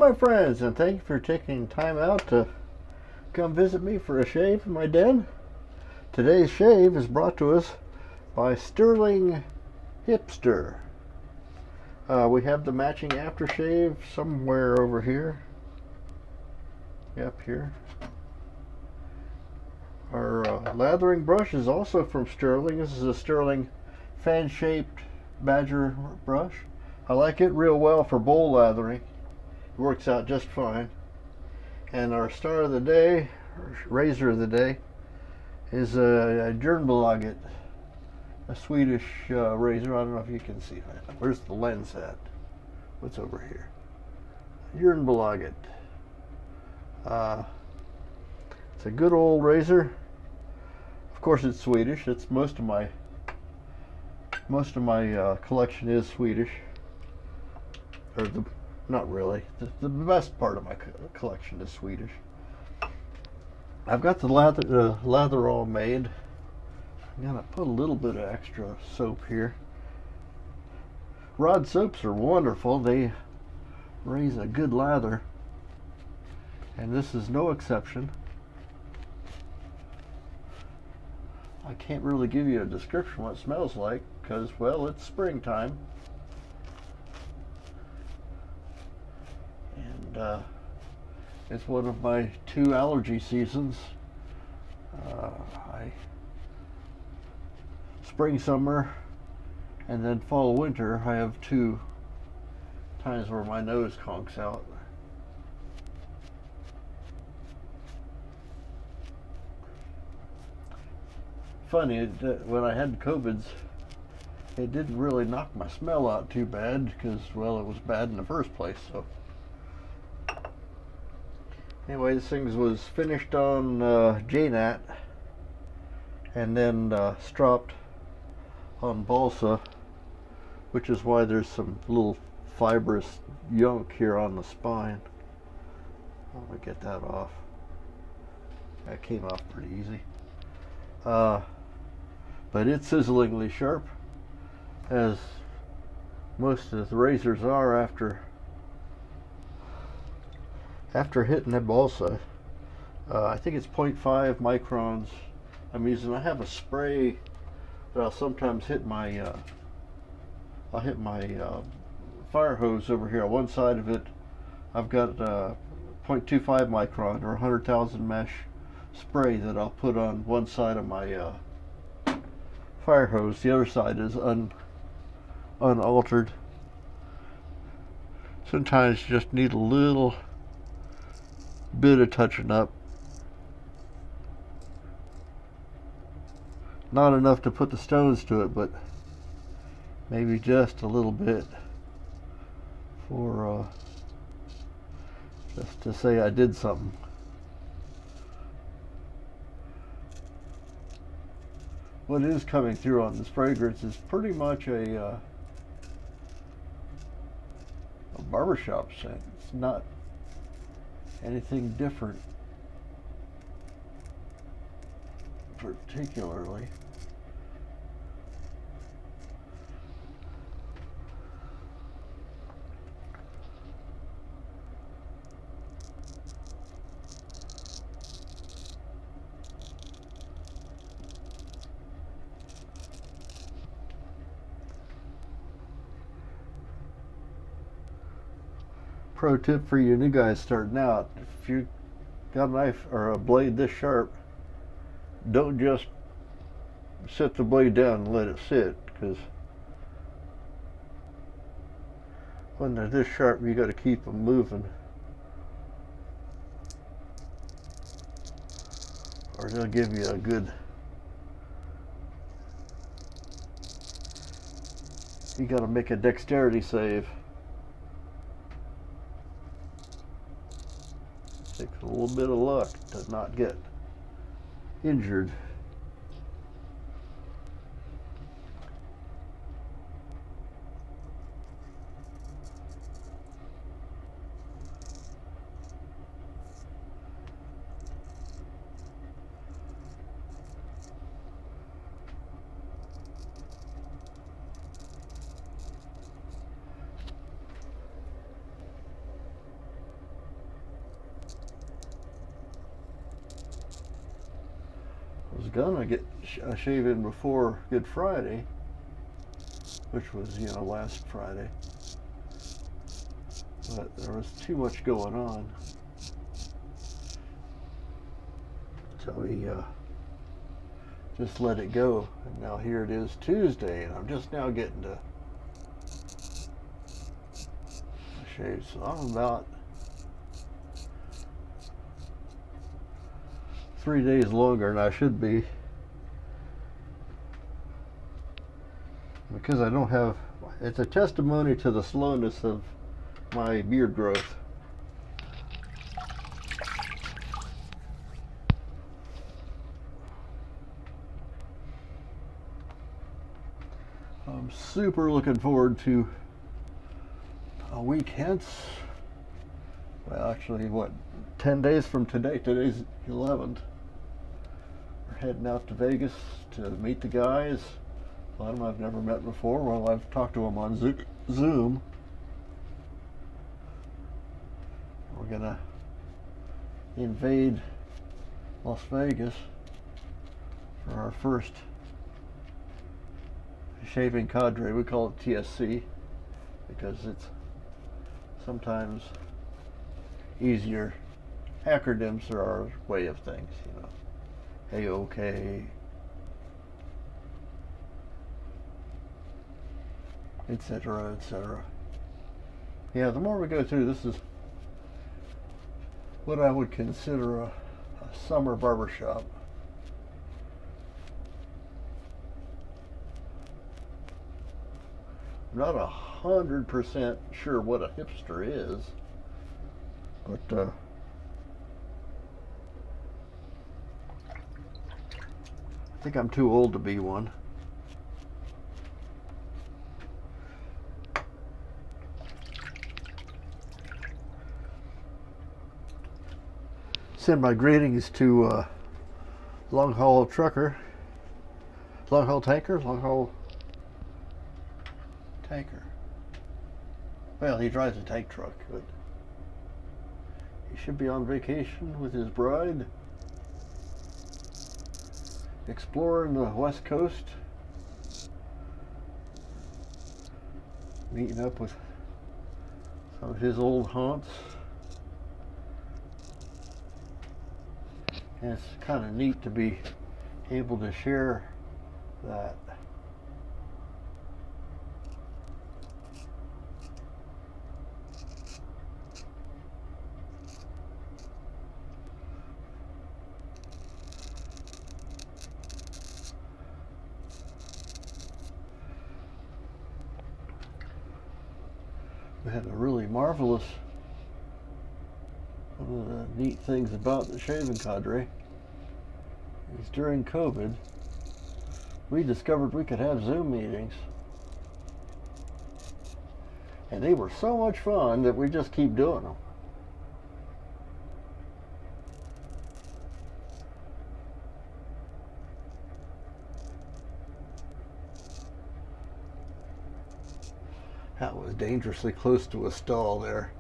my friends, and thank you for taking time out to come visit me for a shave in my den. Today's shave is brought to us by Stirling Hipster. We have the matching aftershave somewhere over here. Yep, here. Our lathering brush is also from Stirling. This is a Stirling fan-shaped badger brush. I like it real well for bowl lathering. It works out just fine. And our star of the day, or razor of the day, is a Jernbolaget, a Swedish razor. I don't know if you can see that. Where's the lens at? What's over here? Jernbolaget. It's a good old razor. Of course, it's Swedish. It's most of my collection is Swedish. Or not really. The best part of my collection is Swedish. I've got the lather all made. I'm gonna put a little bit of extra soap here. Rod soaps are wonderful. They raise a good lather, and this is no exception. I can't really give you a description what it smells like because, well, it's springtime. And it's one of my 2 allergy seasons. Spring, summer, and then fall, winter, I have 2 times where my nose conks out. Funny, when I had COVIDs, it didn't really knock my smell out too bad because, well, it was bad in the first place. So anyway, this thing was finished on JNat and then stropped on balsa, which is why there's some little fibrous yunk here on the spine. I'm gonna get that off. That came off pretty easy. But it's sizzlingly sharp, as most of the razors are after hitting that balsa. I think it's 0.5 microns I'm using. I have a spray that I'll sometimes hit my fire hose over here. On one side of it, I've got 0.25 micron or 100,000 mesh spray that I'll put on one side of my fire hose. The other side is unaltered. Sometimes you just need a little bit of touching up. Not enough to put the stones to it, but maybe just a little bit for just to say I did something. What is coming through on this fragrance is pretty much a barbershop scent. It's not anything different particularly. Pro tip for you new guys starting out: if you got a knife or a blade this sharp, don't just set the blade down and let it sit, because when they're this sharp, you got to keep them moving, or they'll give you a good. You got to make a dexterity save. Takes a little bit of luck to not get injured. gonna get a shave in before Good Friday, which was, last Friday. But there was too much going on. So we just let it go. And now here it is Tuesday, and I'm just now getting to shave. So I'm about 3 days longer than I should be, because I don't have, it's a testimony to the slowness of my beard growth. I'm super looking forward to a week hence. Well, actually, 10 days from today? Today's 11th. We're heading out to Vegas to meet the guys. A lot of them I've never met before. Well, I've talked to them on Zoom. We're gonna invade Las Vegas for our first shaving cadre. We call it TSC because it's sometimes easier. Acronyms are our way of things, A-OK, etc., etc. Yeah, the more we go through, this is what I would consider a summer barbershop. I'm not 100% sure what a hipster is, but I think I'm too old to be one. Send my greetings to long haul tanker. Well, he drives a tank truck, but he should be on vacation with his bride, exploring the West Coast, meeting up with some of his old haunts. And it's kind of neat to be able to share that. We had a really marvelous, one of the neat things about the shaving cadre is during COVID, we discovered we could have Zoom meetings. And they were so much fun that we just keep doing them. That was dangerously close to a stall there.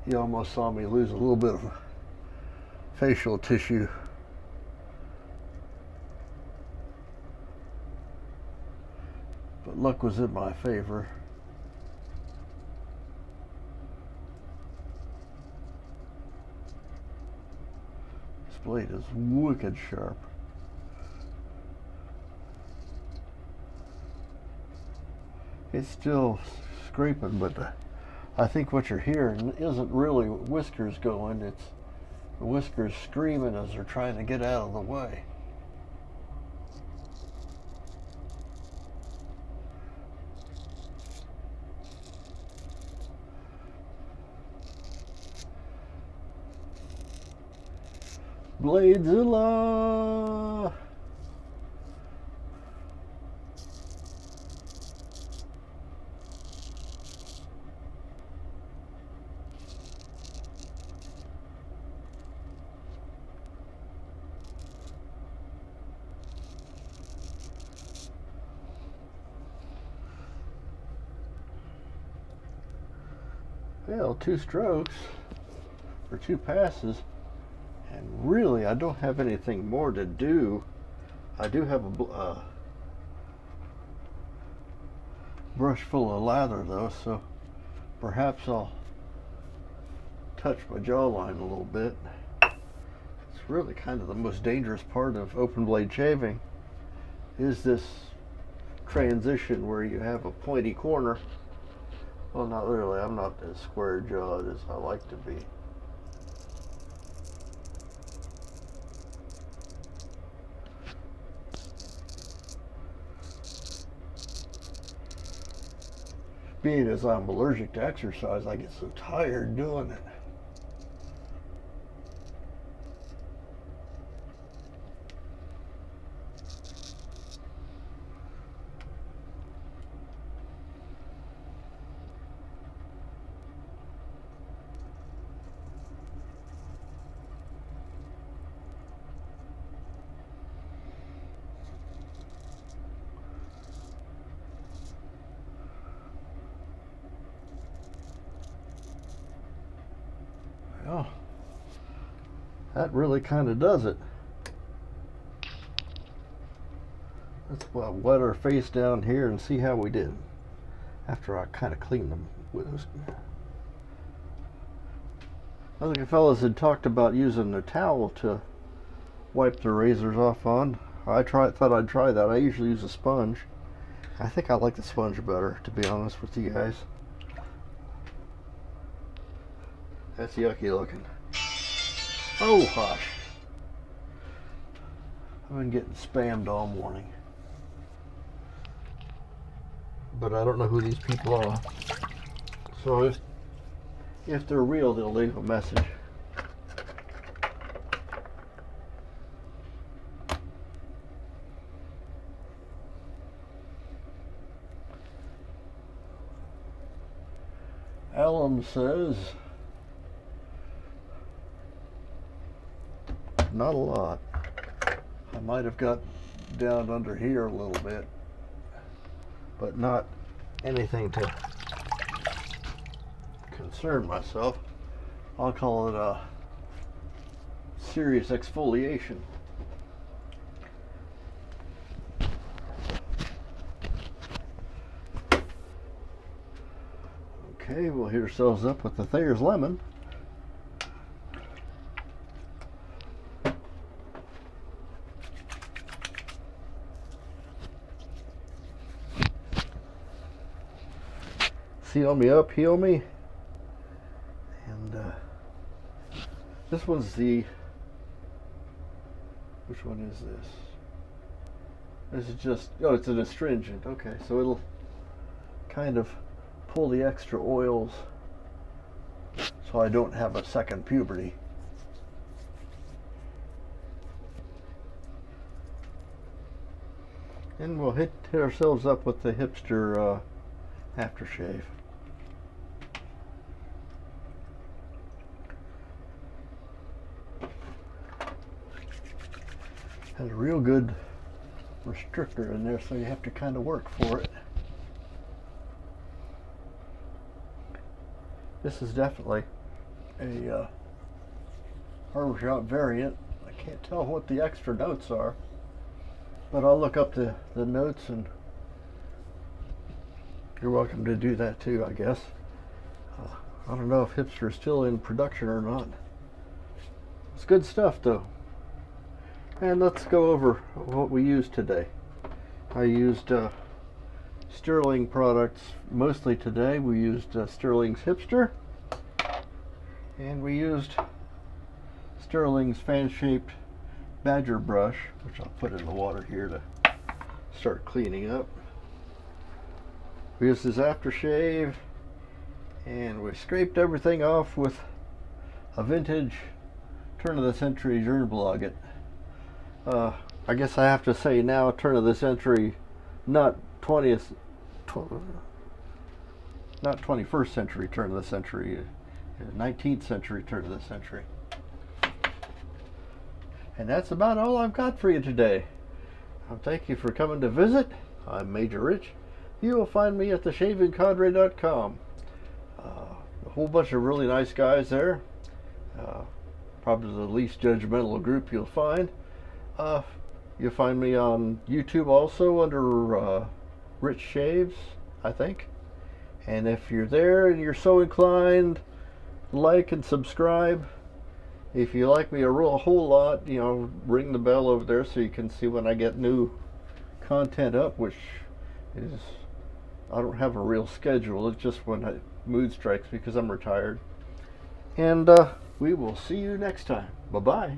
You almost saw me lose a little bit of facial tissue. But luck was in my favor. This blade is wicked sharp. It's still scraping, but I think what you're hearing isn't really whiskers going, it's the whiskers screaming as they're trying to get out of the way. Bladezilla! Well, 2 strokes or 2 passes, and really I don't have anything more to do I do have a brush full of lather though, so perhaps I'll touch my jawline a little bit. It's really kind of the most dangerous part of open blade shaving, is this transition where you have a pointy corner. Well, not really. I'm not as square jawed as I like to be. Being as I'm allergic to exercise, I get so tired doing it. Well, that really kind of does it. Let's wet our face down here and see how we did after I kind of cleaned them with this. I think the fellas had talked about using a towel to wipe the razors off on. Thought I'd try that. I usually use a sponge. I think I like the sponge better, to be honest with you guys. That's yucky looking. Oh, hush. I've been getting spammed all morning. But I don't know who these people are. So if they're real, they'll leave a message. Alan says, not a lot. I might have got down under here a little bit, but not anything to concern myself. I'll call it a serious exfoliation. Okay, we'll heat ourselves up with the Thayer's lemon. Seal me up, heal me. And this one's the, which one is this? This is just, oh, it's an astringent. Okay, so it'll kind of pull the extra oils so I don't have a second puberty. And we'll hit ourselves up with the Hipster aftershave. Has a real good restrictor in there, so you have to kind of work for it. This is definitely a barbershop variant. I can't tell what the extra notes are, but I'll look up the notes, and you're welcome to do that too, I guess. I don't know if Hipster is still in production or not. It's good stuff though. And let's go over what we used today. I used Stirling products mostly today. We used Stirling's Hipster, and we used Stirling's fan-shaped badger brush, which I'll put in the water here to start cleaning up. We used this aftershave, and we scraped everything off with a vintage turn-of-the-century Jernbolaget. I guess I have to say now turn-of-the-century, not 21st century turn of the century, 19th century turn of the century. And that's about all I've got for you today. Thank you for coming to visit. I'm Major Rich. You will find me at theshavingcadre.com. A whole bunch of really nice guys there. Probably the least judgmental group you'll find. You'll find me on YouTube also under Rich Shaves, I think. And if you're there and you're so inclined, like and subscribe. If you like me a whole lot, ring the bell over there so you can see when I get new content up, which is, I don't have a real schedule. It's just when mood strikes me because I'm retired. And we will see you next time. Bye-bye.